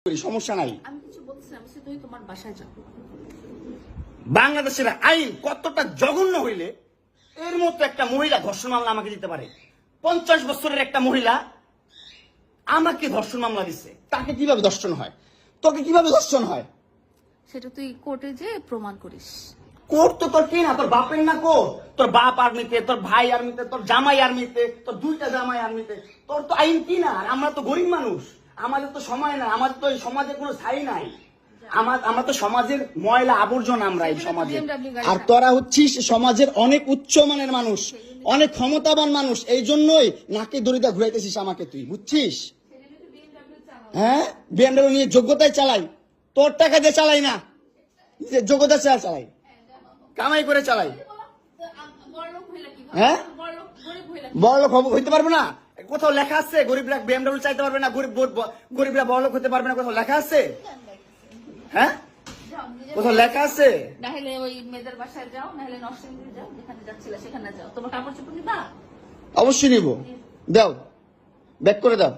সমস্যা নাই। আমি কিছু বলছিলাম, তুই তোমার বাসায় যাও। বাংলাদেশের আইন কতটা জঘন্য হইলে এর মতো একটা মহিলা ধর্ষণ মামলা আমাকে দিতে পারে? 50 বছরের একটা মহিলা আমাকে ধর্ষণ মামলা দিচ্ছে। তাকে কিভাবে ধর্ষণ হয়? তোকে কিভাবে ধর্ষণ হয়? সেটা তুই কোর্টে যে প্রমাণ করিস। কোর্ট তো তোর কি না, তোর বাপের না কোর্ট? তোর বাপ আর্মিতে, তোর ভাই আর্মিতে, তোর জামাই আর্মিতে, তোর দুইটা জামাই আর্মিতে। তোর তো আইন কি না? আর আমরা তো গরিব মানুষ, আমাদের তো সময় নাই, আমাদের তো সমাজে কোনো ছাই নাই। আমরা তো সমাজের ময়লা আবর্জনা, আমরা এই সমাজে। আর তোরা হচ্ছিস সমাজের অনেক উচ্চ মানের মানুষ, অনেক ক্ষমতাবান মানুষ, এই জন্যই নাকে দড়িটা ঘুরাইতেছিস আমাকে, তুই বুঝছিস? হ্যাঁ, বিএমডব্লিউ নিয়ে যোগ্যতায় চালাই, তোর টাকা দিয়ে চালাই না, যোগ্যতা চালাই, কামাই করে চালাই। হ্যাঁ, বড়লোক হইতে পারবে না? কোথাও লেখা আছে গরিবরা বিএমডব্লিউ চাইতে পারবে না? গরিবরা বড়লোক হতে পারবে না? কোথাও লেখা আছে? হ্যাঁ, কোথাও লেখা আছে? নাহলে ওই মেয়েদের বাসায় যাও, নাহলে নরসিংদী যাও, যেখানে যাচ্ছিলে সেখানে যাও। তোমার কাপড় চোপড় নিবা? অবশ্যই নিব। দাও, ব্যাক করে দাও।